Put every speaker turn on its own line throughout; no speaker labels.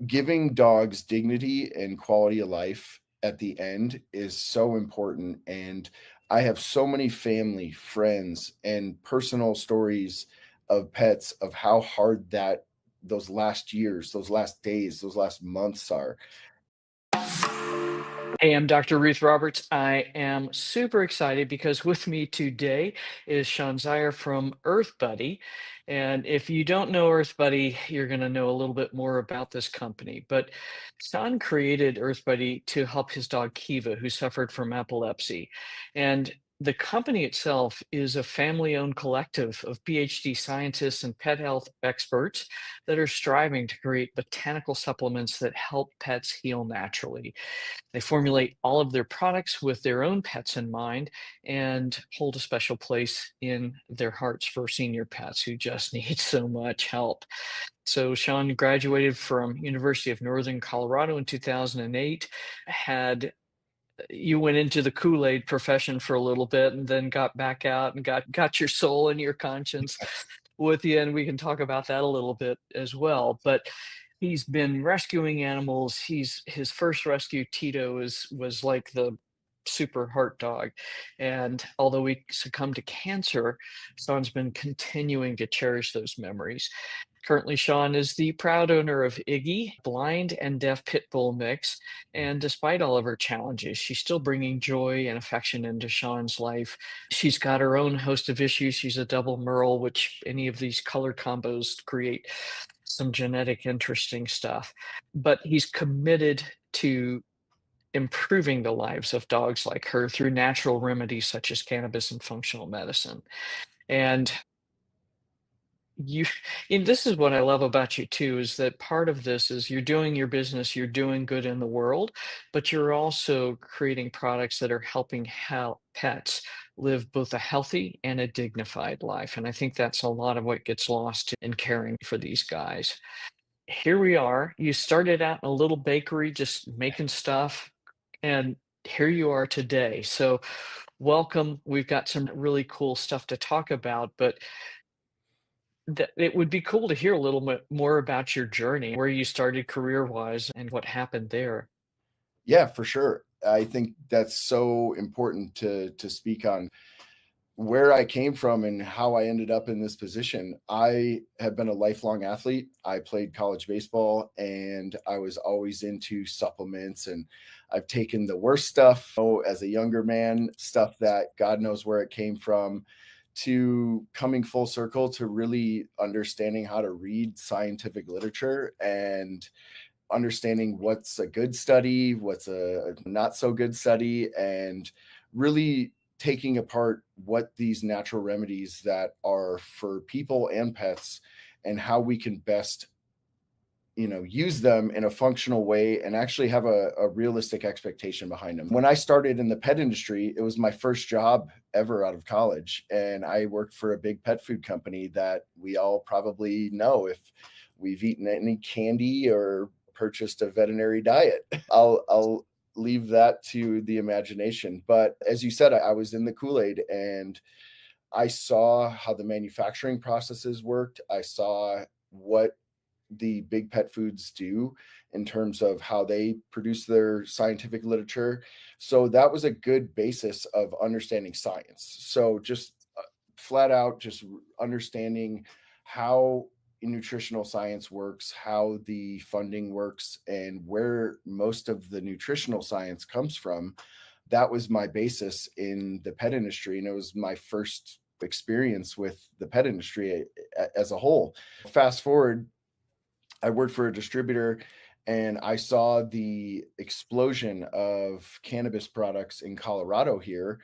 giving dogs dignity and quality of life at the end is so important. And I have so many family, friends, and personal stories of pets of how hard that those last years, those last days, those last months are.
Hey, I'm Dr. Ruth Roberts. I am super excited because with me today is Sean Zyre from Earth Buddy. And if you don't know Earth Buddy, you're going to know a little bit more about this company. But Sean created Earth Buddy to help his dog Kiva, who suffered from epilepsy. And the company itself is a family owned collective of PhD scientists and pet health experts that are striving to create botanical supplements that help pets heal naturally. They formulate all of their products with their own pets in mind and hold a special place in their hearts for senior pets who just need so much help. So Sean graduated from University of Northern Colorado in 2008, had you went into the Kool-Aid profession for a little bit and then got back out and got your soul and your conscience with you, and we can talk about that a little bit as well. But he's been rescuing animals. His first rescue, Tito, is was like the super heart dog. And although he succumbed to cancer, Sean's been continuing to cherish those memories. Currently, Sean is the proud owner of Iggy, blind and deaf pit bull mix. And despite all of her challenges, she's still bringing joy and affection into Sean's life. She's got her own host of issues. She's a double Merle, which any of these color combos create some genetic interesting stuff. But he's committed to improving the lives of dogs like her through natural remedies such as cannabis and functional medicine. And you and this is what I love about you too, is that part of this is you're doing your business, you're doing good in the world, but you're also creating products that are helping help pets live both a healthy and a dignified life. And I think that's a lot of what gets lost in caring for these guys. Here we are. You started out in a little bakery just making stuff, and here you are today. So welcome. We've got some really cool stuff to talk about, but it would be cool to hear a little bit more about your journey, where you started career-wise and what happened there.
Yeah, for sure. I think that's so important to speak on where I came from and how I ended up in this position. I have been a lifelong athlete. I played college baseball and I was always into supplements, and I've taken the worst stuff as a younger man, stuff that God knows where it came from, to coming full circle to really understanding how to read scientific literature and understanding what's a good study, what's a not so good study, and really taking apart what these natural remedies that are for people and pets and how we can best use them in a functional way and actually have a realistic expectation behind them. When I started in the pet industry, it was my first job ever out of college, and I worked for a big pet food company that we all probably know if we've eaten any candy or purchased a veterinary diet. I'll leave that to the imagination. But as you said, I was in the Kool-Aid, and I saw how the manufacturing processes worked. I saw what the big pet foods do in terms of how they produce their scientific literature. So that was a good basis of understanding science. So just flat out, just understanding how nutritional science works, how the funding works, and where most of the nutritional science comes from. That was my basis in the pet industry. And it was my first experience with the pet industry as a whole. Fast forward, I worked for a distributor and I saw the explosion of cannabis products in Colorado here.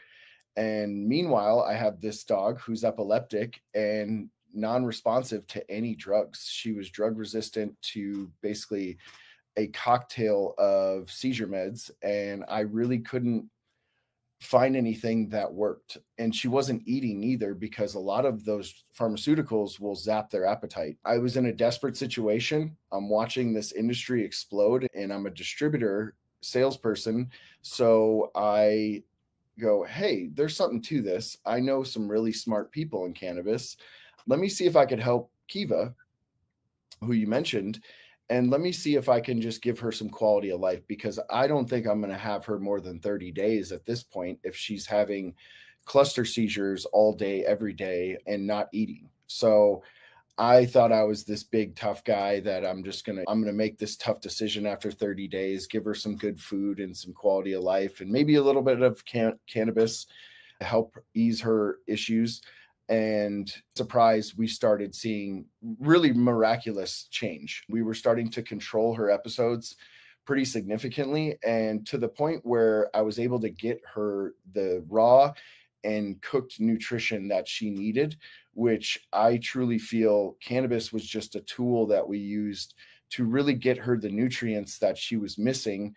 And meanwhile, I have this dog who's epileptic and non-responsive to any drugs. She was drug resistant to basically a cocktail of seizure meds, and I really couldn't find anything that worked. And she wasn't eating either because a lot of those pharmaceuticals will zap their appetite. I was in a desperate situation. I'm watching this industry explode, and I'm a distributor salesperson. So I go, hey, there's something to this. I know some really smart people in cannabis. Let me see if I could help Kiva, who you mentioned. and let me see if I can just give her some quality of life, because I don't think I'm going to have her more than 30 days at this point if she's having cluster seizures all day, every day, and not eating. So I thought I was this big tough guy that I'm going to make this tough decision after 30 days, give her some good food and some quality of life and maybe a little bit of cannabis to help ease her issues. And surprise, we started seeing really miraculous change. We were starting to control her episodes pretty significantly, and to the point where I was able to get her the raw and cooked nutrition that she needed, which I truly feel cannabis was just a tool that we used to really get her the nutrients that she was missing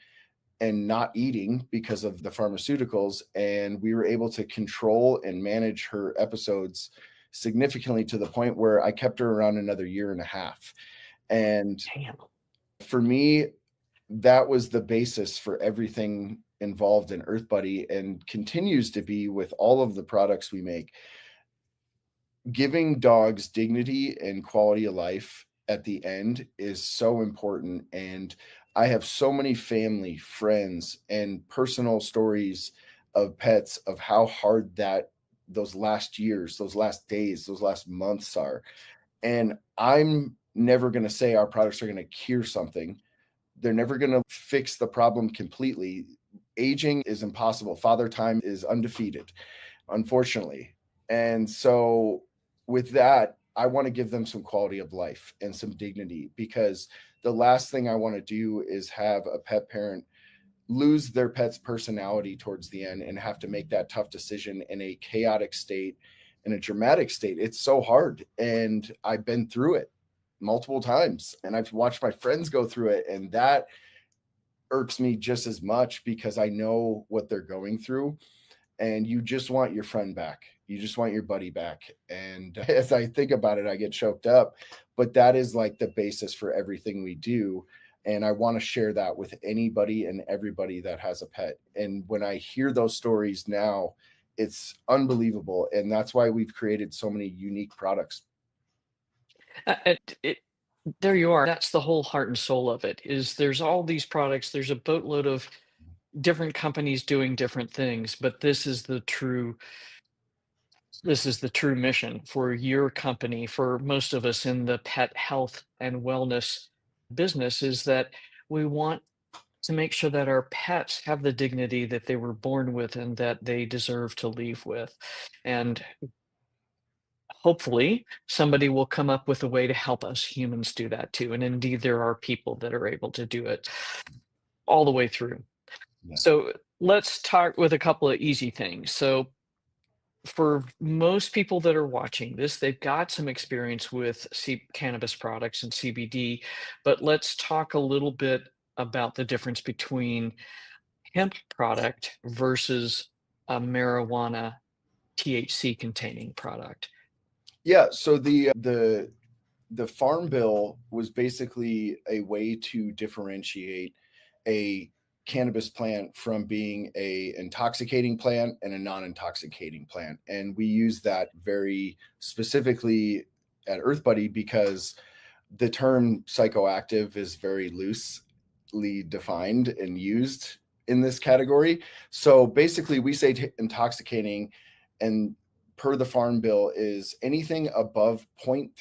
and not eating because of the pharmaceuticals. And we were able to control and manage her episodes significantly, to the point where I kept her around another year and a half. And
Damn.
for me, that was the basis for everything involved in Earth Buddy, and continues to be with all of the products we make. Giving dogs dignity and quality of life at the end is so important. And I have so many family, friends, and personal stories of pets, of how hard that those last years, those last days, those last months are. And I'm never going to say our products are going to cure something. They're never going to fix the problem completely. Aging is impossible. Father time is undefeated, unfortunately. And so, with that, I want to give them some quality of life and some dignity, because the last thing I want to do is have a pet parent lose their pet's personality towards the end and have to make that tough decision in a chaotic state, in a dramatic state. It's so hard. And I've been through it multiple times, and I've watched my friends go through it. And that irks me just as much, because I know what they're going through. And you just want your friend back. You just want your buddy back. And as I think about it, I get choked up. But that is like the basis for everything we do. And I want to share that with anybody and everybody that has a pet. And when I hear those stories now, it's unbelievable. And that's why we've created so many unique products.
It, there you are. That's the whole heart and soul of it. Is there's all these products. There's a boatload of different companies doing different things, but this is the true mission for your company, for most of us in the pet health and wellness business, is that we want to make sure that our pets have the dignity that they were born with and that they deserve to leave with. And hopefully, somebody will come up with a way to help us humans do that too. And indeed, there are people that are able to do it all the way through.
Yeah.
So let's start with a couple of easy things. So, for most people that are watching this, they've got some experience with cannabis products and CBD, but let's talk a little bit about the difference between hemp product versus a marijuana THC containing product.
Yeah. So the farm bill was basically a way to differentiate a cannabis plant from being a intoxicating plant and a non-intoxicating plant. And we use that very specifically at Earth Buddy, because the term psychoactive is very loosely defined and used in this category. So basically, we say intoxicating, and per the farm bill, is anything above 0.3%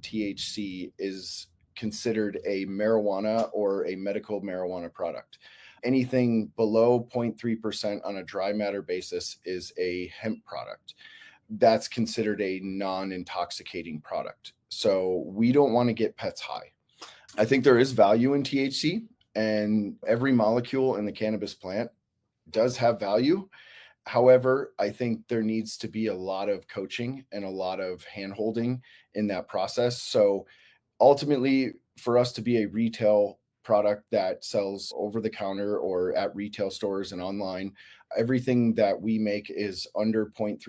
THC is considered a marijuana or a medical marijuana product. Anything below 0.3% on a dry matter basis is a hemp product. That's considered a non-intoxicating product. So we don't want to get pets high. I think there is value in THC, and every molecule in the cannabis plant does have value. However, I think there needs to be a lot of coaching and a lot of hand-holding in that process. So ultimately, for us to be a retail product that sells over the counter or at retail stores and online, everything that we make is under 0.3%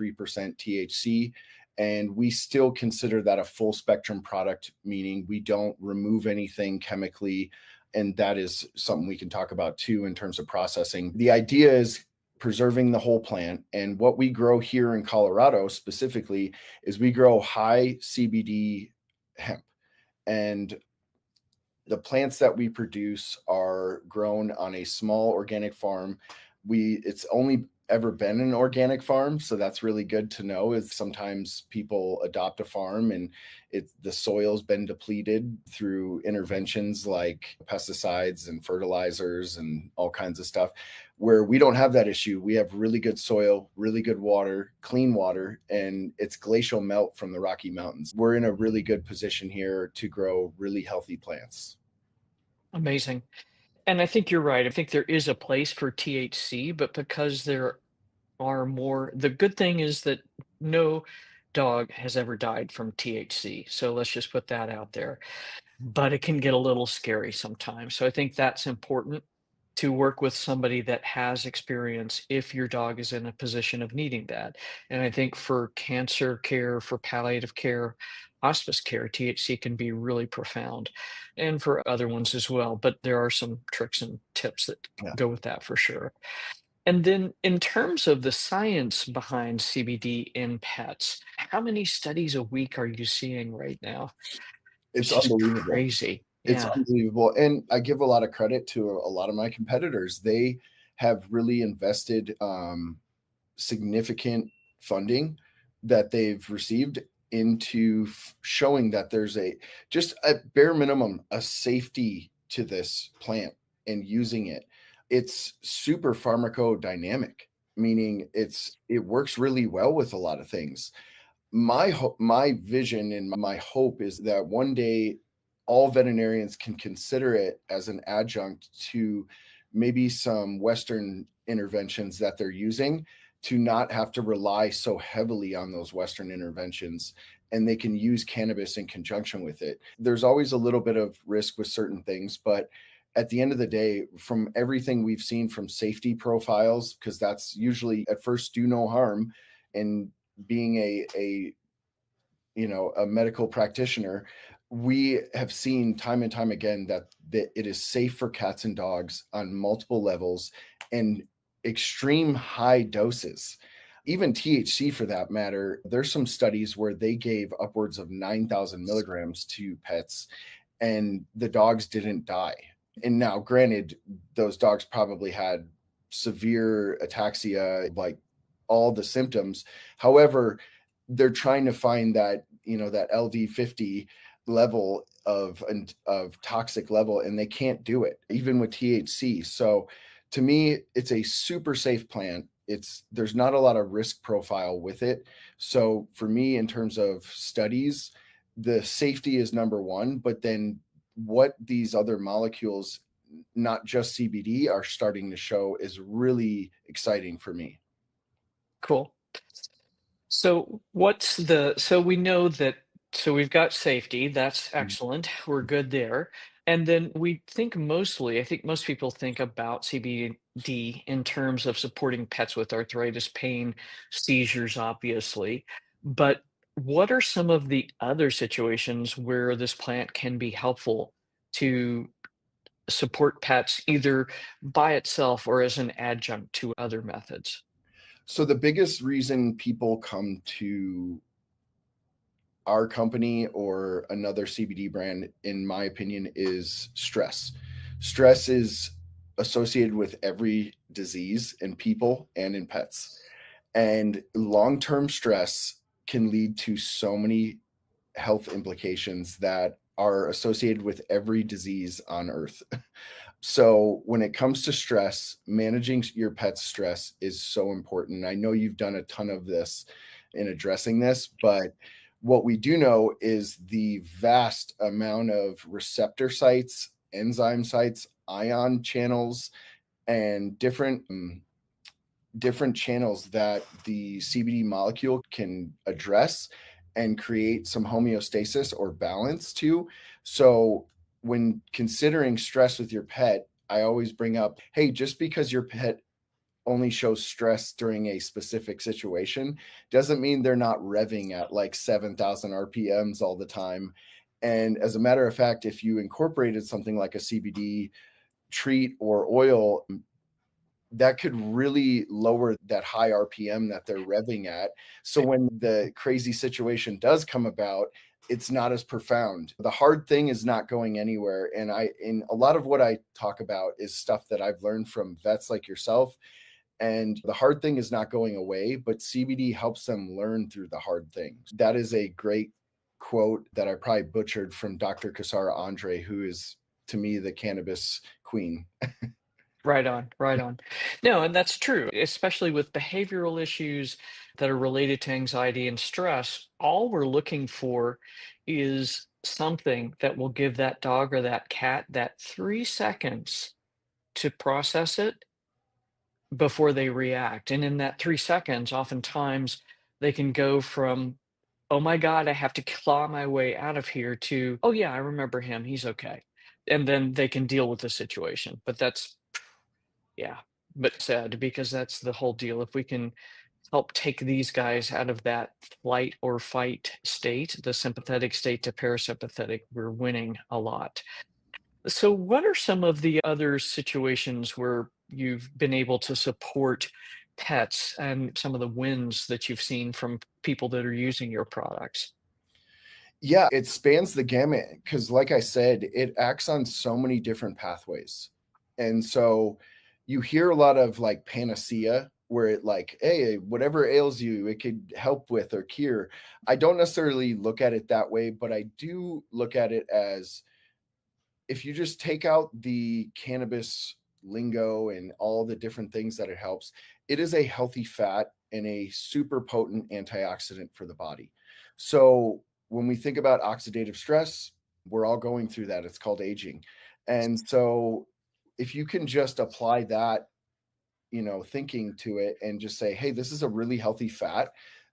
THC. And we still consider that a full spectrum product, meaning we don't remove anything chemically. And that is something we can talk about too in terms of processing. The idea is preserving the whole plant. And what we grow here in Colorado specifically is we grow high CBD hemp. And The plants that we produce are grown on a small organic farm. It's only ever been an organic farm, so that's really good to know. Is sometimes people adopt a farm and the soil's been depleted through interventions like pesticides and fertilizers and all kinds of stuff, where we don't have that issue. We have really good soil, really good water, clean water, and it's glacial melt from the Rocky Mountains. We're in a really good position here to grow really healthy plants.
Amazing. And I think you're right. I think there is a place for THC, but because there are more, the good thing is that no dog has ever died from THC. So let's just put that out there. But it can get a little scary sometimes. So I think that's important to work with somebody that has experience if your dog is in a position of needing that. And I think for cancer care, for palliative care, hospice care, THC can be really profound, and for other ones as well. But there are some tricks and tips that
Yeah.
go with that for sure. And then in terms of the science behind CBD in pets, how many studies a week are you seeing right now? It's
It's
just
unbelievable.
crazy.
It's
Yeah.
unbelievable. And I give a lot of credit to a lot of my competitors. They have really invested significant funding that they've received into showing that there's just a bare minimum, a safety to this plant and using it. It's super pharmacodynamic, meaning it works really well with a lot of things. My vision and my hope is that one day all veterinarians can consider it as an adjunct to maybe some Western interventions that they're using, to not have to rely so heavily on those Western interventions, and they can use cannabis in conjunction with it. There's always a little bit of risk with certain things, but at the end of the day, from everything we've seen from safety profiles, because that's usually at first do no harm, and being a medical practitioner, we have seen time and time again that it is safe for cats and dogs on multiple levels and extreme high doses. Even THC for that matter, there's some studies where they gave upwards of 9,000 milligrams to pets and the dogs didn't die. And now, granted, those dogs probably had severe ataxia, like all the symptoms. However, they're trying to find that LD50 level of toxic level, and they can't do it even with THC. So to me, it's a super safe plant. There's not a lot of risk profile with it. So for me, in terms of studies, the safety is number one, but then what these other molecules, not just CBD, are starting to show is really exciting for me.
Cool. So we know that, so we've got safety, that's excellent. We're good there. And then I think most people think about CBD in terms of supporting pets with arthritis, pain, seizures, obviously. But what are some of the other situations where this plant can be helpful to support pets either by itself or as an adjunct to other methods?
So the biggest reason people come to our company or another CBD brand, in my opinion, is stress. Stress is associated with every disease in people and in pets. And long term stress can lead to so many health implications that are associated with every disease on earth. So, when it comes to stress, managing your pet's stress is so important. I know you've done a ton of this in addressing this, but what we do know is the vast amount of receptor sites, enzyme sites, ion channels, and different channels that the CBD molecule can address and create some homeostasis or balance to. So, when considering stress with your pet, I always bring up, hey, just because your pet only shows stress during a specific situation doesn't mean they're not revving at like 7,000 RPMs all the time. And as a matter of fact, if you incorporated something like a CBD treat or oil, that could really lower that high RPM that they're revving at. So when the crazy situation does come about, it's not as profound. The hard thing is not going anywhere. And in a lot of what I talk about is stuff that I've learned from vets like yourself. And the hard thing is not going away, but CBD helps them learn through the hard things. That is a great quote that I probably butchered from Dr. Cassara Andre, who is to me the cannabis queen.
Right on, right on. No, and that's true, especially with behavioral issues that are related to anxiety and stress. All we're looking for is something that will give that dog or that cat that 3 seconds to process it before they react. And in that 3 seconds, oftentimes they can go from, oh my God, I have to claw my way out of here to, oh yeah, I remember him. He's okay. And then they can deal with the situation. But that's, yeah, but sad because that's the whole deal. If we can help take these guys out of that flight or fight state, the sympathetic state to parasympathetic, we're winning a lot. So, what are some of the other situations where you've been able to support pets and some of the wins that you've seen from people that are using your products?
Yeah, it spans the gamut because, like I said, it acts on so many different pathways. And so you hear a lot of like panacea where it like, hey, whatever ails you, it could help with or cure. I don't necessarily look at it that way, but I do look at it as if you just take out the cannabis lingo and all the different things that it helps, it is a healthy fat and a super potent antioxidant for the body. So when we think about oxidative stress, we're all going through that. It's called aging. And so if you can just apply that, thinking to it and just say, hey, this is a really healthy fat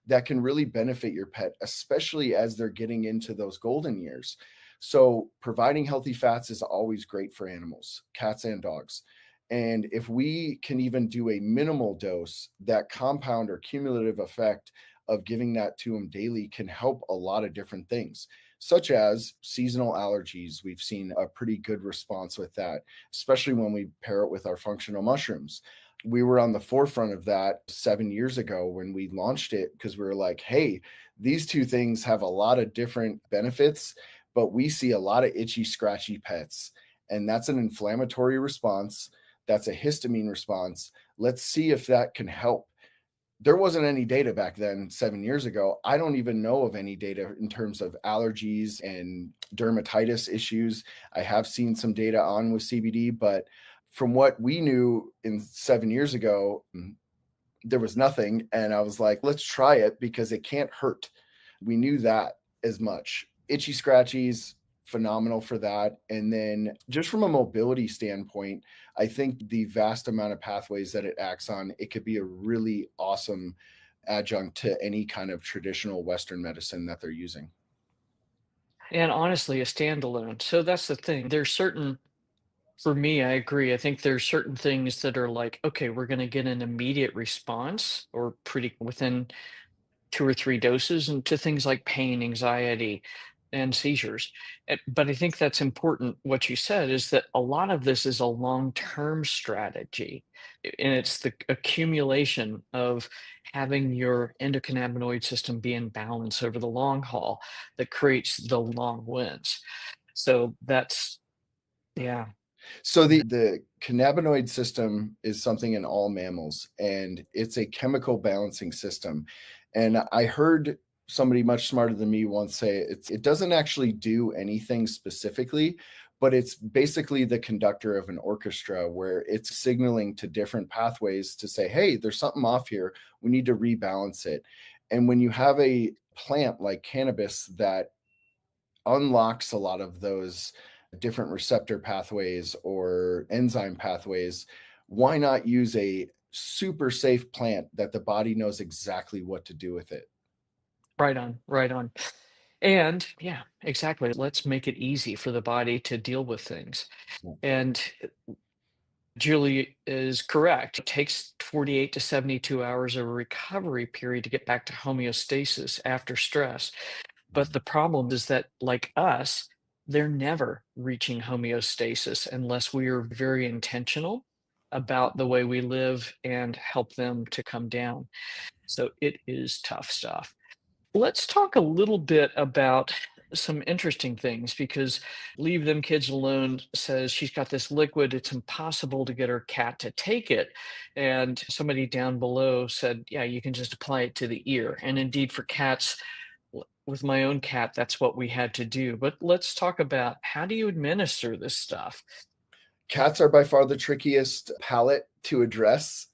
that can really benefit your pet, especially as they're getting into those golden years. So, providing healthy fats is always great for animals, cats and dogs. And if we can even do a minimal dose, that compound or cumulative effect of giving that to them daily can help a lot of different things, such as seasonal allergies. We've seen a pretty good response with that, especially when we pair it with our functional mushrooms. We were on the forefront of that 7 years ago when we launched it because we were like, hey, these two things have a lot of different benefits, but we see a lot of itchy, scratchy pets. And that's an inflammatory response. That's a histamine response. Let's see if that can help. There wasn't any data back then 7 years ago. I don't even know of any data in terms of allergies and dermatitis issues. I have seen some data on with CBD, but from what we knew in 7 years ago, there was nothing. And I was like, let's try it because it can't hurt. We knew that as much. Itchy scratchies, phenomenal for that. And then just from a mobility standpoint, I think the vast amount of pathways that it acts on, it could be a really awesome adjunct to any kind of traditional Western medicine that they're using.
And honestly, a standalone. So that's the thing. There's certain, for me, I agree. I think there's certain things that are like, okay, we're going to get an immediate response or pretty within 2 or 3 doses, and to things like pain, anxiety, and seizures. But I think that's important. What you said is that a lot of this is a long-term strategy, and it's the accumulation of having your endocannabinoid system be in balance over the long haul that creates the long wins. So that's, yeah.
So the cannabinoid system is something in all mammals, and it's a chemical balancing system. And I heard somebody much smarter than me once say it doesn't actually do anything specifically, but it's basically the conductor of an orchestra where it's signaling to different pathways to say, hey, there's something off here. We need to rebalance it. And when you have a plant like cannabis that unlocks a lot of those different receptor pathways or enzyme pathways, why not use a super safe plant that the body knows exactly what to do with it?
Right on, right on. And yeah, exactly. Let's make it easy for the body to deal with things. And Julie is correct. It takes 48 to 72 hours of a recovery period to get back to homeostasis after stress. But the problem is that, like us, they're never reaching homeostasis unless we are very intentional about the way we live and help them to come down. So it is tough stuff. Let's talk a little bit about some interesting things because Leave Them Kids Alone says she's got this liquid, it's impossible to get her cat to take it. And somebody down below said, yeah, you can just apply it to the ear. And indeed, for cats, with my own cat, that's what we had to do. But let's talk about, how do you administer this stuff?
Cats are by far the trickiest palate to address,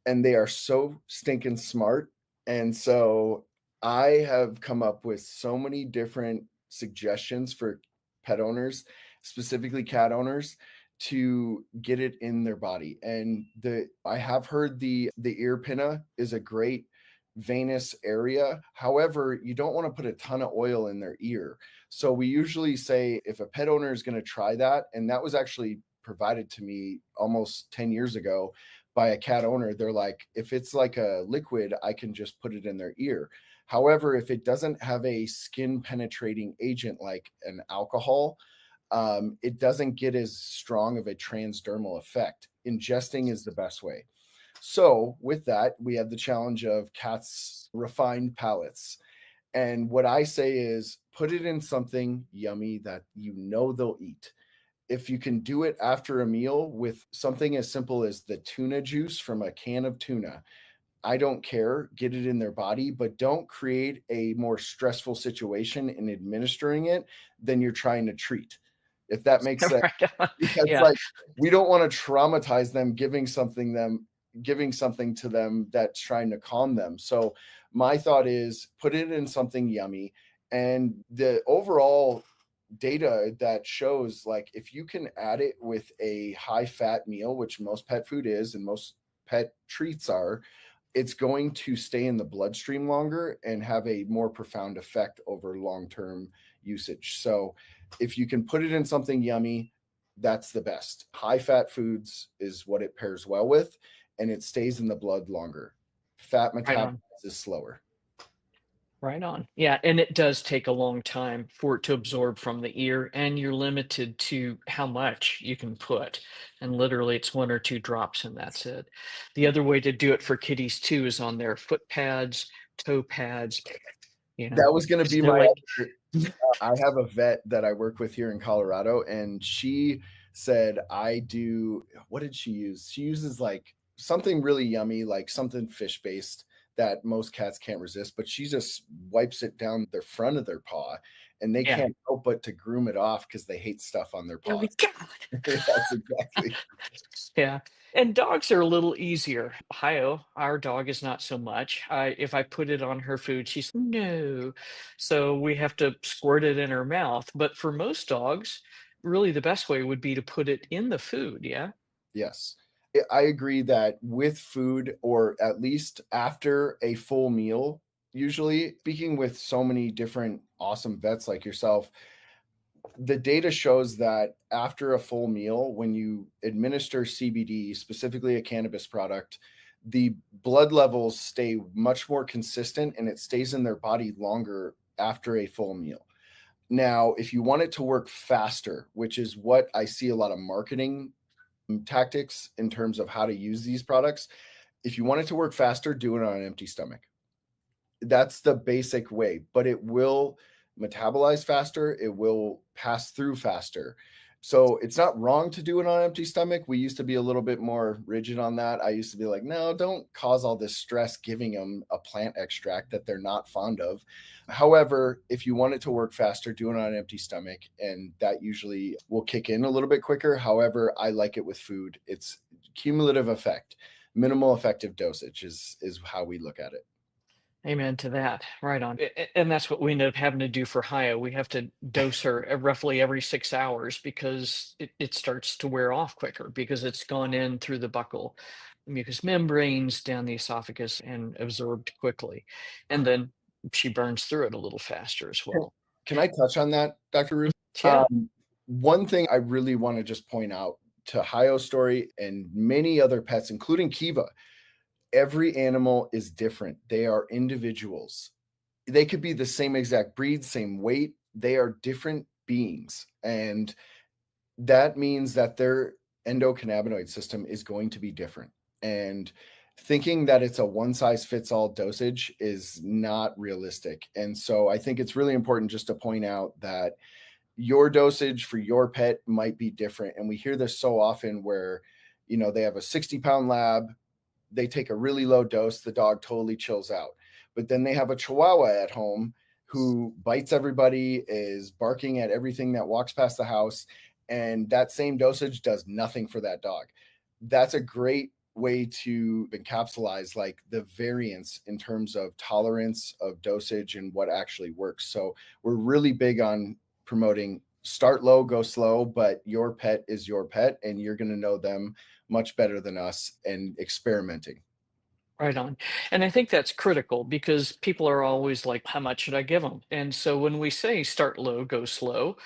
and they are so stinking smart. And so I have come up with so many different suggestions for pet owners, specifically cat owners, to get it in their body. And I have heard the ear pinna is a great venous area. However, you don't want to put a ton of oil in their ear. So we usually say if a pet owner is going to try that, and that was actually provided to me almost 10 years ago by a cat owner. They're like, if it's like a liquid, I can just put it in their ear. However, if it doesn't have a skin penetrating agent like an alcohol, it doesn't get as strong of a transdermal effect. Ingesting is the best way. So, with that, we have the challenge of cats' refined palates. And what I say is put it in something yummy that you know they'll eat. If you can do it after a meal with something as simple as the tuna juice from a can of tuna, I don't care, get it in their body, but don't create a more stressful situation in administering it than you're trying to treat. If that makes sense.
Right on.
Because
Yeah.
like we don't want to traumatize them giving something to them that's trying to calm them. So my thought is put it in something yummy, and the overall data that shows like if you can add it with a high fat meal, which most pet food is and most pet treats are, it's going to stay in the bloodstream longer and have a more profound effect over long-term usage. So if you can put it in something yummy, that's the best. High fat foods is what it pairs well with, and it stays in the blood longer. Fat
Right
metabolism
on.
is slower.
Right on. Yeah, and it does take a long time for it to absorb from the ear, and you're limited to how much you can put. And literally, it's one or two drops, and that's it. The other way to do it for kitties too is on their foot pads, toe pads, you know,
That was going to
'cause
be
they're
my
like,
other. I have a vet that I work with here in Colorado, and she said, I do, what did she use? She uses like something really yummy, like something fish based that most cats can't resist, but she just wipes it down the front of their paw, and they
yeah.
can't help but to groom it off because they hate stuff on their
Oh my
paws.
God.
Yes, exactly.
Yeah. And dogs are a little easier. Ohio, our dog is not so much. If I put it on her food, she's no. So we have to squirt it in her mouth. But for most dogs, really the best way would be to put it in the food. Yeah.
Yes. I agree that with food, or at least after a full meal, usually speaking with so many different awesome vets like yourself, the data shows that after a full meal, when you administer CBD, specifically a cannabis product, the blood levels stay much more consistent and it stays in their body longer after a full meal. Now, if you want it to work faster, which is what I see a lot of marketing tactics in terms of how to use these products, if you want it to work faster, do it on an empty stomach. That's the basic way, but it will metabolize faster, it will pass through faster. So it's not wrong to do it on an empty stomach. We used to be a little bit more rigid on that. I used to be like, no, don't cause all this stress giving them a plant extract that they're not fond of. However, if you want it to work faster, do it on an empty stomach, and that usually will kick in a little bit quicker. However, I like it with food. It's cumulative effect. Minimal effective dosage is how we look at it.
Amen to that. Right on. And that's what we ended up having to do for Haya. We have to dose her roughly every 6 hours because it starts to wear off quicker because it's gone in through the buccal mucous membranes down the esophagus and absorbed quickly. And then she burns through it a little faster as
Can
well.
can I touch on that, Dr. Ruth?
Yeah.
One thing I really want to just point out to Hayo's story and many other pets, including Kiva, every animal is different. They are individuals. They could be the same exact breed, same weight. They are different beings. And that means that their endocannabinoid system is going to be different. And thinking that it's a one size fits all dosage is not realistic. And so I think it's really important just to point out that your dosage for your pet might be different. And we hear this so often where, they have a 60-pound lab, they take a really low dose, the dog totally chills out. But then they have a Chihuahua at home who bites everybody, is barking at everything that walks past the house, and that same dosage does nothing for that dog. That's a great way to encapsulize like the variance in terms of tolerance of dosage and what actually works. So we're really big on promoting start low, go slow, but your pet is your pet and you're going to know them much better than us, and experimenting.
Right on. And I think that's critical because people are always like, how much should I give them? And so when we say start low, go slow,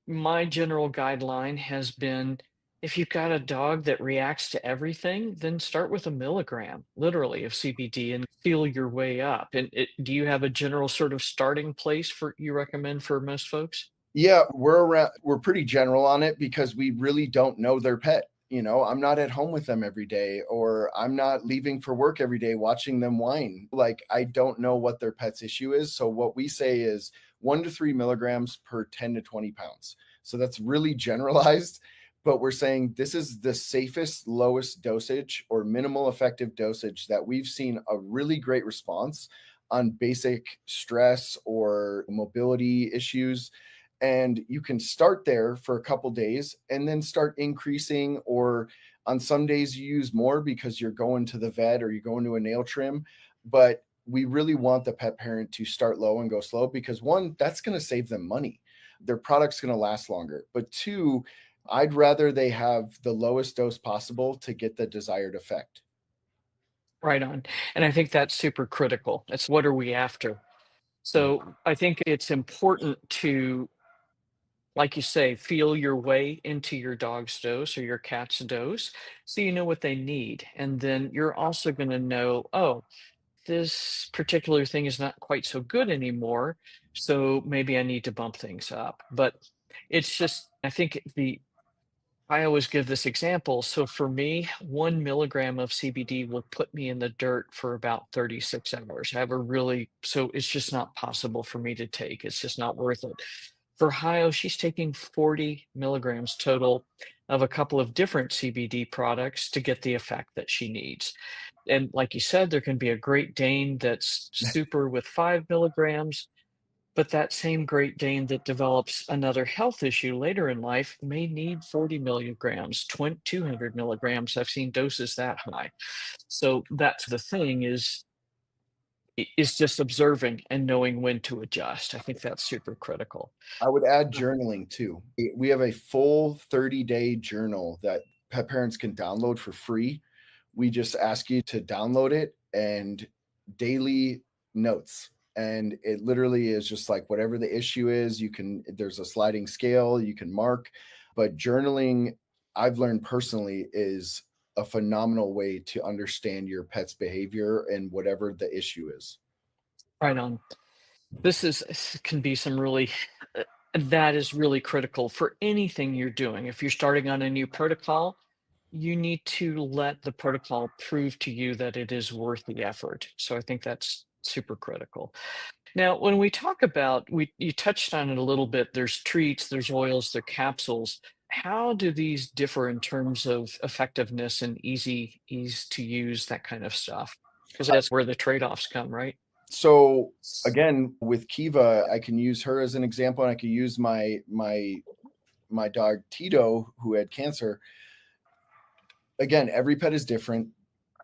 my general guideline has been if you've got a dog that reacts to everything, then start with a milligram, literally, of CBD and feel your way up. And do you have a general sort of starting place for you recommend for most folks?
Yeah, we're pretty general on it because we really don't know their pet. I'm not at home with them every day, or I'm not leaving for work every day watching them whine. Like, I don't know what their pet's issue is. So what we say is 1 to 3 milligrams per 10 to 20 pounds. So that's really generalized, but we're saying this is the safest, lowest dosage or minimal effective dosage that we've seen a really great response on basic stress or mobility issues. And you can start there for a couple days and then start increasing, or on some days you use more because you're going to the vet or you're going to a nail trim. But we really want the pet parent to start low and go slow because, one, that's going to save them money. Their product's going to last longer. But two, I'd rather they have the lowest dose possible to get the desired effect.
Right on. And I think that's super critical. It's what are we after?
Mhm.
So I think it's important to, like you say, feel your way into your dog's dose or your cat's dose so you know what they need. And then you're also going to know, oh, this particular thing is not quite so good anymore. So maybe I need to bump things up. But it's just, I think I always give this example. So for me, 1 milligram of CBD will put me in the dirt for about 36 hours. I have a really, so it's just not possible for me to take. It's just not worth it. For Hio, she's taking 40 milligrams total of a couple of different CBD products to get the effect that she needs. And like you said, there can be a Great Dane that's super with 5 milligrams, but that same Great Dane that develops another health issue later in life may need 40 milligrams, 200 milligrams. I've seen doses that high. So that's the thing is just observing and knowing when to adjust. I think that's super critical.
I would add journaling too. We have a full 30-day journal that pet parents can download for free. We just ask you to download it and daily notes. And it literally is just like whatever the issue is, there's a sliding scale, you can mark. But journaling, I've learned personally, is a phenomenal way to understand your pet's behavior and whatever the issue is.
Right on. This can be some really that is really critical for anything you're doing. If you're starting on a new protocol, you need to let the protocol prove to you that it is worth the effort. So I think that's super critical. Now, when we talk about, you touched on it a little bit. There's treats, there's oils, there are capsules. How do these differ in terms of effectiveness and ease to use, that kind of stuff? Because that's where the trade-offs come, right?
So again, with Kiva, I can use her as an example, and I can use my dog Tito, who had cancer. Again, every pet is different.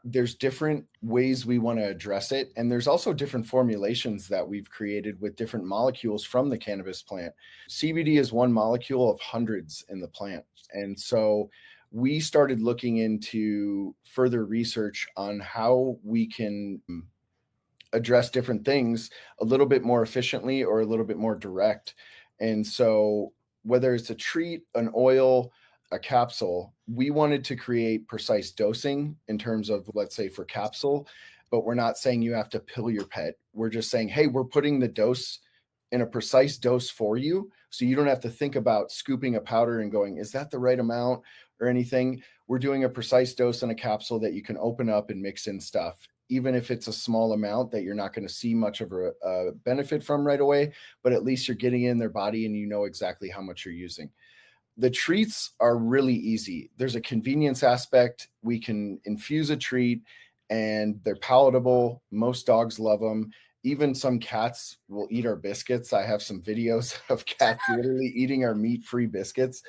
There's different ways we want to address it, and there's also different formulations that we've created with different molecules from the cannabis plant. CBD is one molecule of hundreds in the plant, and so we started looking into further research on how we can address different things a little bit more efficiently or a little bit more direct. And so, whether it's a treat, an oil, a capsule, we wanted to create precise dosing in terms of, let's say, for capsule, but we're not saying you have to pill your pet. We're just saying, hey, we're putting the dose in a precise dose for you. So you don't have to think about scooping a powder and going, is that the right amount or anything? We're doing a precise dose in a capsule that you can open up and mix in stuff, even if it's a small amount that you're not going to see much of a benefit from right away, but at least you're getting in their body and you know exactly how much you're using. The treats are really easy. There's a convenience aspect. We can infuse a treat and they're palatable. Most dogs love them. Even some cats will eat our biscuits. I have some videos of cats literally eating our meat-free biscuits.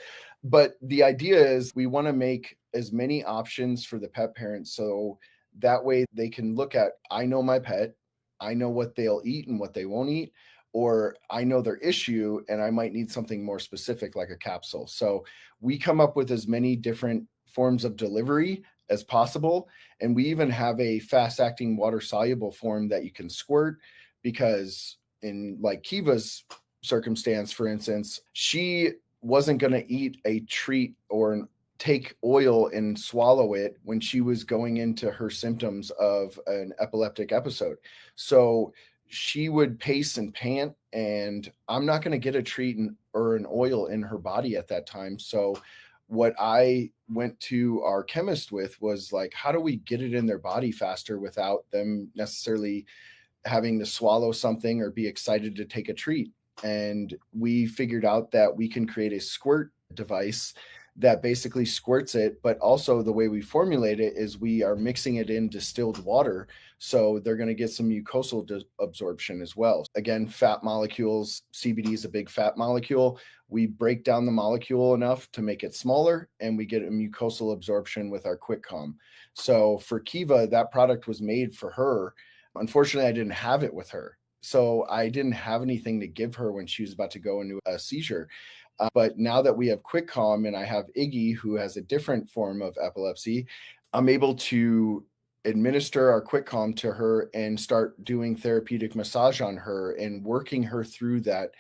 But the idea is we want to make as many options for the pet parents so that way they can look at, I know my pet, I know what they'll eat and what they won't eat, or I know their issue and I might need something more specific like a capsule. So we come up with as many different forms of delivery as possible. And we even have a fast acting water soluble form that you can squirt, because in like Kiva's circumstance, for instance, she wasn't going to eat a treat or take oil and swallow it when she was going into her symptoms of an epileptic episode. So she would pace and pant, and I'm not going to get a treat or an oil in her body at that time. So what I went to our chemist with was like, how do we get it in their body faster without them necessarily having to swallow something or be excited to take a treat? And we figured out that we can create a squirt device that basically squirts it, but also the way we formulate it is we are mixing it in distilled water. So they're going to get some mucosal absorption as well. Again, fat molecules, CBD is a big fat molecule. We break down the molecule enough to make it smaller, and we get a mucosal absorption with our Quick Calm. So for Kiva, that product was made for her. Unfortunately, I didn't have it with her. So I didn't have anything to give her when she was about to go into a seizure. But now that we have Quick Calm and I have Iggy, who has a different form of epilepsy, I'm able to administer our Quick Calm to her and start doing therapeutic massage on her and working her through that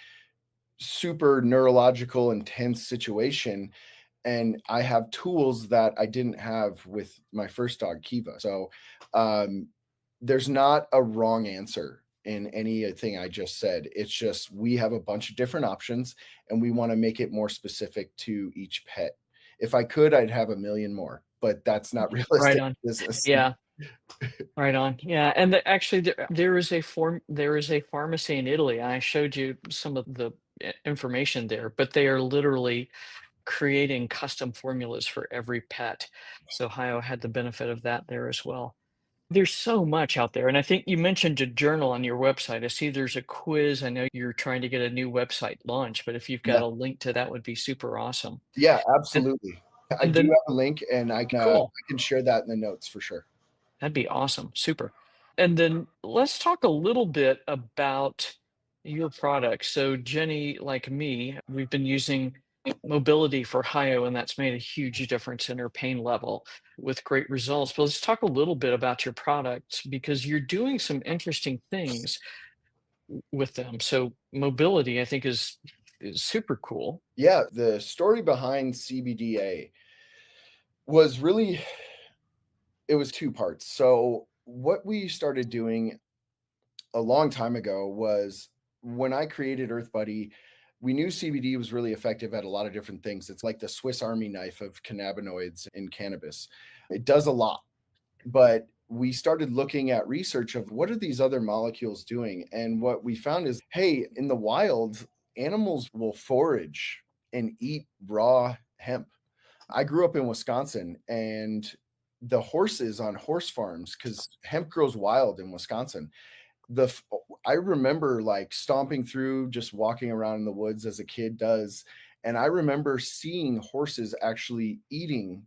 super neurological intense situation. And I have tools that I didn't have with my first dog, Kiva. So there's not a wrong answer in anything I just said. It's just we have a bunch of different options and we want to make it more specific to each pet. If I could, I'd have a million more, but that's not
Right
realistic
on.
business.
Yeah. Right on. Yeah. And actually, there is there is a pharmacy in Italy. I showed you some of the information there, but they are literally creating custom formulas for every pet. So Ohio had the benefit of that there as well. There's so much out there. And I think you mentioned a journal on your website. I see there's a quiz. I know you're trying to get a new website launch, but if you've got
Yeah.
a link to that would be super awesome.
Yeah,
And,
absolutely. I
and
do
then
have a link and I
cool.
can share that in the notes for sure.
That'd be awesome. Super. And then let's talk a little bit about your product. So Jenny, like me, we've been using mobility for Hio, and that's made a huge difference in her pain level with great results. But let's talk a little bit about your products because you're doing some interesting things with them. So mobility, I think, is super cool.
Yeah, the story behind CBDA was really, it was two parts. So what we started doing a long time ago was when I created Earth Buddy, we knew CBD was really effective at a lot of different things. It's like the Swiss Army knife of cannabinoids in cannabis. It does a lot, but we started looking at research of what are these other molecules doing? And what we found is, hey, in the wild, animals will forage and eat raw hemp. I grew up in Wisconsin, and the horses on horse farms, because hemp grows wild in Wisconsin, the I remember like stomping through, just walking around in the woods as a kid does, and I remember seeing horses actually eating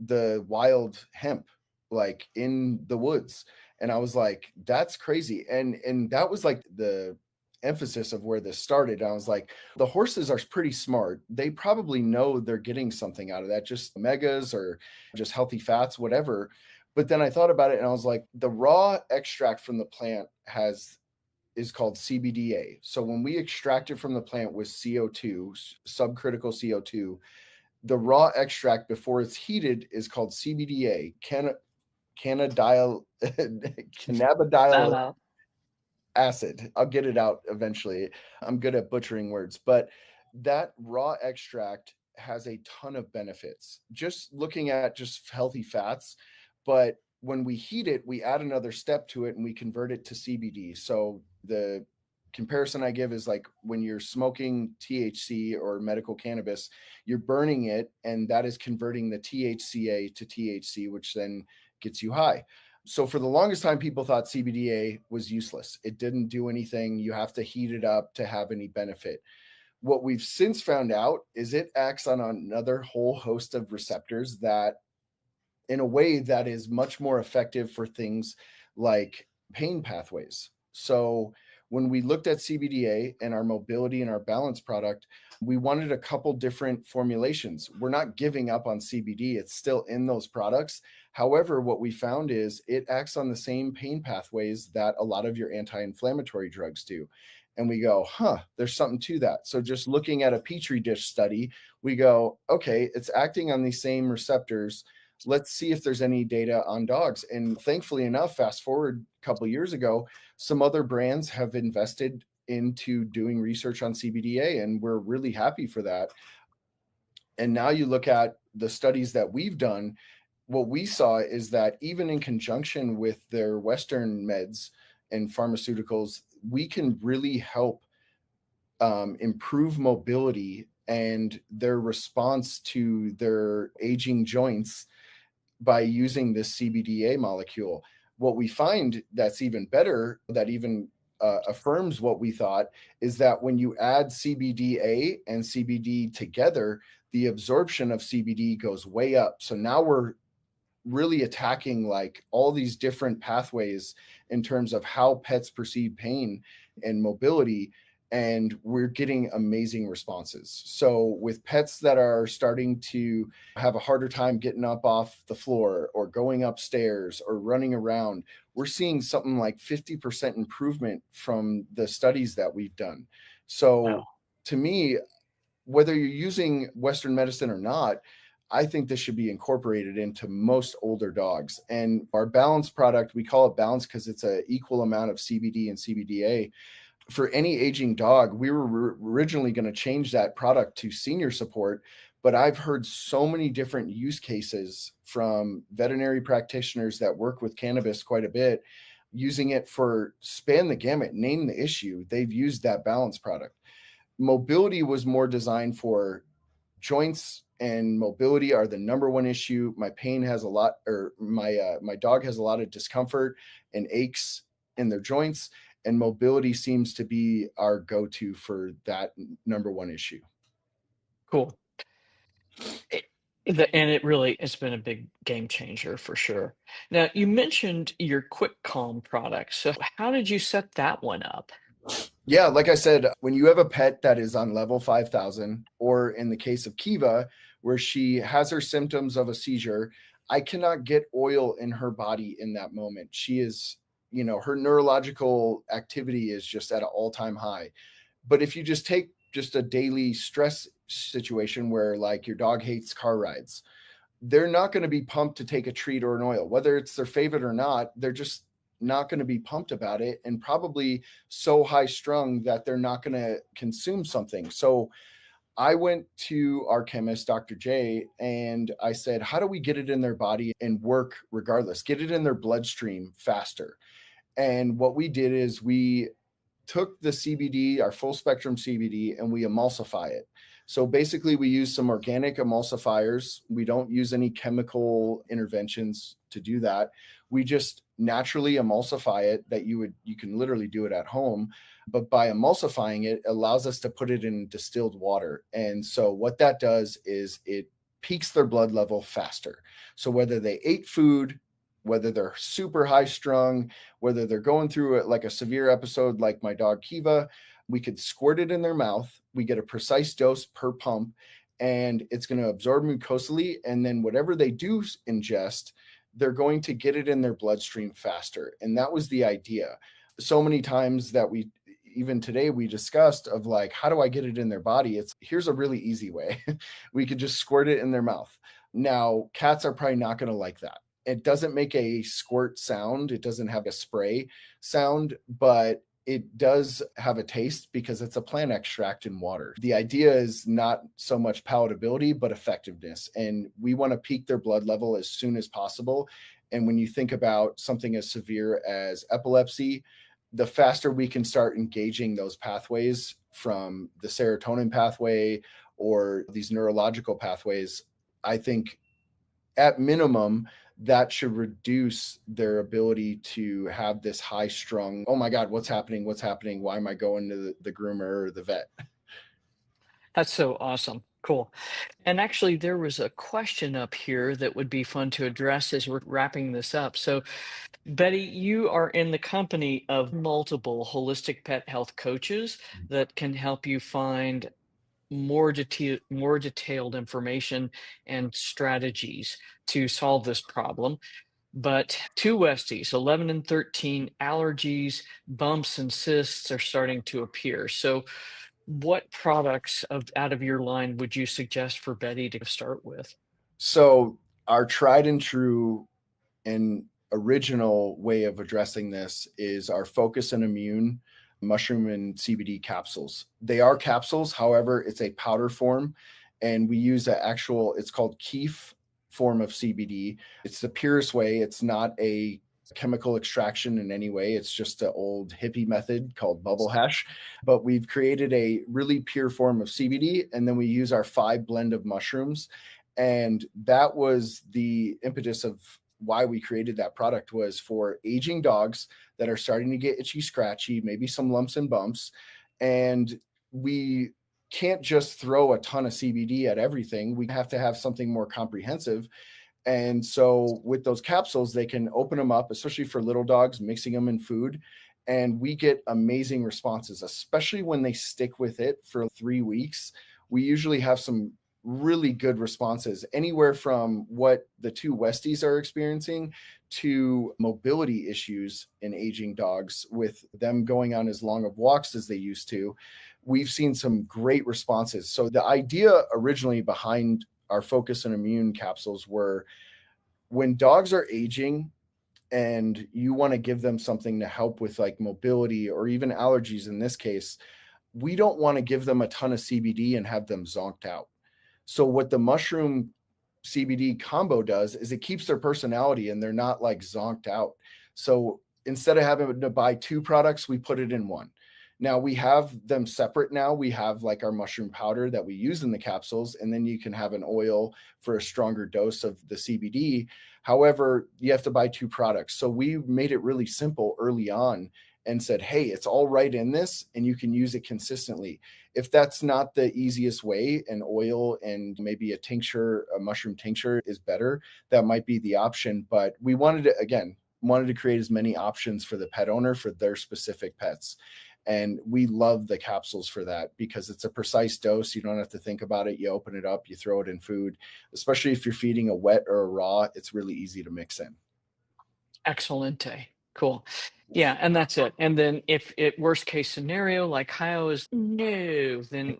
the wild hemp like in the woods, and I was like, that's crazy. And that was like the emphasis of where this started. I was like, the horses are pretty smart, they probably know they're getting something out of that, just omegas or just healthy fats, whatever. But then I thought about it and I was like, the raw extract from the plant has is called CBDA. So when we extract it from the plant with CO2, subcritical CO2, the raw extract before it's heated is called CBDA, cannabidiol, cannabidiol,
Uh,
acid. I'll get it out eventually. I'm good at butchering words, but that raw extract has a ton of benefits. Just looking at just healthy fats, but when we heat it, we add another step to it and we convert it to CBD. So the comparison I give is like when you're smoking THC or medical cannabis, you're burning it and that is converting the THCA to THC, which then gets you high. So for the longest time, people thought CBDA was useless. It didn't do anything. You have to heat it up to have any benefit. What we've since found out is it acts on another whole host of receptors that in a way that is much more effective for things like pain pathways. So when we looked at CBDA and our mobility and our balance product, we wanted a couple different formulations. We're not giving up on CBD, it's still in those products. However, what we found is it acts on the same pain pathways that a lot of your anti-inflammatory drugs do. And we go, there's something to that. So just looking at a petri dish study, we go, okay, it's acting on these same receptors. Let's see if there's any data on dogs. And thankfully enough, fast forward a couple of years ago, some other brands have invested into doing research on CBDA, and we're really happy for that. And now you look at the studies that we've done, what we saw is that even in conjunction with their Western meds and pharmaceuticals, we can really help improve mobility and their response to their aging joints by using this CBDA molecule. What we find that's even better, that even affirms what we thought, is that when you add CBDA and CBD together, the absorption of CBD goes way up. So now we're really attacking like all these different pathways in terms of how pets perceive pain and mobility, and we're getting amazing responses. So with pets that are starting to have a harder time getting up off the floor or going upstairs or running around, we're seeing something like 50% improvement from the studies that we've done. So
Wow.
to me, whether you're using Western medicine or not, I think this should be incorporated into most older dogs. And our balance product, we call it balance because it's an equal amount of CBD and CBDA. For any aging dog, we were originally going to change that product to senior support, but I've heard so many different use cases from veterinary practitioners that work with cannabis quite a bit, using it for span the gamut, name the issue. They've used that balance product. Mobility was more designed for joints, and mobility are the number one issue. My pain has a lot, or my dog has a lot of discomfort and aches in their joints, and mobility seems to be our go-to for that number one issue.
Cool. It, and it really it's been a big game changer for sure. Now, you mentioned your quick calm product. So how did you set that one up?
Yeah, like I said, when you have a pet that is on level 5,000, or in the case of Kiva, where she has her symptoms of a seizure, I cannot get oil in her body in that moment. She is, her neurological activity is just at an all-time high. But if you just take just a daily stress situation where like your dog hates car rides, they're not going to be pumped to take a treat or an oil, whether it's their favorite or not. They're just not going to be pumped about it, and probably so high strung that they're not going to consume something. So I went to our chemist, Dr. J, and I said, how do we get it in their body and work regardless, get it in their bloodstream faster? And what we did is we took the CBD, our full spectrum CBD, and we emulsify it. So basically we use some organic emulsifiers. We don't use any chemical interventions to do that. We just naturally emulsify it, that you can literally do it at home. But by emulsifying it, allows us to put it in distilled water. And so what that does is it peaks their blood level faster. So whether they ate food, whether they're super high strung, whether they're going through like a severe episode like my dog Kiva, we could squirt it in their mouth. We get a precise dose per pump, and it's going to absorb mucosally. And then whatever they do ingest, they're going to get it in their bloodstream faster. And that was the idea. So many times that even today we discussed of like, how do I get it in their body? Here's a really easy way. We could just squirt it in their mouth. Now, cats are probably not going to like that. It doesn't make a squirt sound. It doesn't have a spray sound, but it does have a taste because it's a plant extract in water. The idea is not so much palatability, but effectiveness. And we want to peak their blood level as soon as possible. And when you think about something as severe as epilepsy, the faster we can start engaging those pathways from the serotonin pathway or these neurological pathways, I think at minimum, that should reduce their ability to have this high strung, oh my God, what's happening? What's happening? Why am I going to the groomer or the vet?
That's so awesome. Cool. And actually, there was a question up here that would be fun to address as we're wrapping this up. So, Betty, you are in the company of multiple holistic pet health coaches that can help you find more detailed information and strategies to solve this problem. But two Westies, 11 and 13, allergies, bumps, and cysts are starting to appear. So, what products out of your line would you suggest for Betty to start with?
So, our tried and true and original way of addressing this is our focus and immune mushroom and CBD capsules. They are capsules, however, it's a powder form, and we use an actual, it's called keef form of CBD. It's the purest way. It's not a chemical extraction in any way. It's just an old hippie method called bubble hash. But we've created a really pure form of CBD, and then we use our 5 blend of mushrooms. And that was the impetus of why we created that product, was for aging dogs that are starting to get itchy, scratchy, maybe some lumps and bumps. And we can't just throw a ton of CBD at everything. We have to have something more comprehensive. And so with those capsules, they can open them up, especially for little dogs, mixing them in food. And we get amazing responses, especially when they stick with it for 3 weeks. We usually have some really good responses, anywhere from what the two Westies are experiencing to mobility issues in aging dogs with them going on as long of walks as they used to. We've seen some great responses. So the idea originally behind our focus and immune capsules were, when dogs are aging and you want to give them something to help with like mobility or even allergies in this case, we don't want to give them a ton of CBD and have them zonked out. So what the mushroom CBD combo does is it keeps their personality and they're not like zonked out. So instead of having to buy 2 products, we put it in one. Now we have them separate now. We have like our mushroom powder that we use in the capsules, and then you can have an oil for a stronger dose of the CBD. However, you have to buy 2 products. So we made it really simple early on and said, hey, it's all right in this and you can use it consistently. If that's not the easiest way, an oil and maybe a tincture, a mushroom tincture is better, that might be the option. But we wanted to create as many options for the pet owner for their specific pets. And we love the capsules for that because it's a precise dose. You don't have to think about it. You open it up, you throw it in food, especially if you're feeding a wet or a raw, it's really easy to mix in.
Excellente. Cool. Yeah, and that's it. And then if it worst case scenario, like Kyle is no, then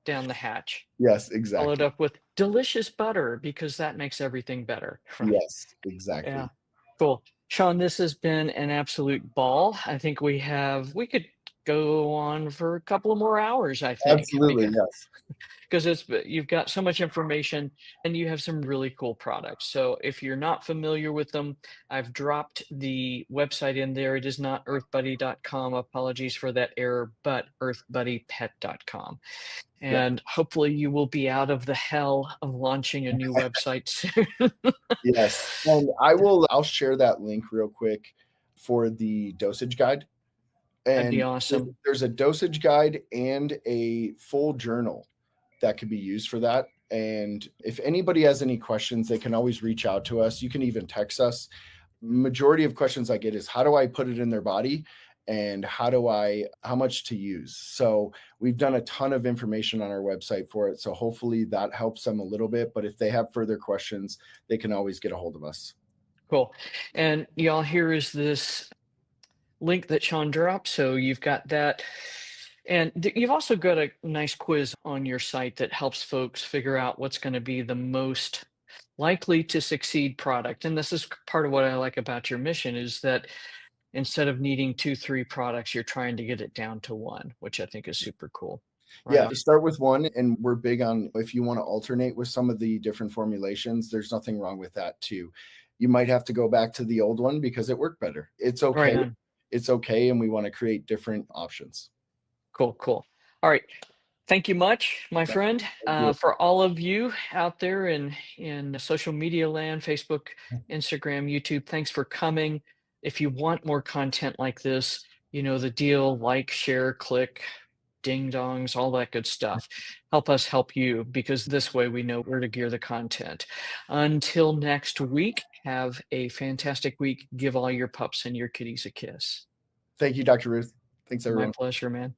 down the hatch.
Yes,
Followed
exactly.
up with delicious butter because that makes everything better, right?
Yes, exactly.
Yeah. Cool. Sean, this has been an absolute ball. I think we could go on for a couple of more hours, I think,
Absolutely. Yes.
because you've got so much information and you have some really cool products. So if you're not familiar with them, I've dropped the website in there. It is not earthbuddy.com. Apologies for that error, but earthbuddypet.com.
Yep.
And hopefully you will be out of the hell of launching a new website soon.
Yes. And I'll share that link real quick for the dosage guide.
That'd be
And
awesome.
there's a dosage guide and a full journal that could be used for that. And if anybody has any questions, they can always reach out to us. You can even text us. Majority of questions I get is, how do I put it in their body? And how much to use? So we've done a ton of information on our website for it. So hopefully that helps them a little bit. But if they have further questions, they can always get a hold of us.
Cool. And y'all, here is this link that Sean dropped. So you've got that. And you've also got a nice quiz on your site that helps folks figure out what's going to be the most likely to succeed product. And this is part of what I like about your mission is that instead of needing 2, 3 products, you're trying to get it down to 1, which I think is super cool. Right
Yeah,
on.
start with one, and we're big on if you want to alternate with some of the different formulations, there's nothing wrong with that too. You might have to go back to the old one because it worked better. It's
Right
okay.
on.
It's okay, and we want to create different options.
Cool, cool. All right. Thank you much, my
Yeah,
friend.
thank you.
For all of you out there in social media land, Facebook, Instagram, YouTube, thanks for coming. If you want more content like this, you know the deal. Like, share, click, ding dongs, all that good stuff. Help us help you because this way we know where to gear the content. Until next week, have a fantastic week. Give all your pups and your kitties a kiss.
Thank you, Dr. Ruth. Thanks,
My
everyone.
pleasure, man.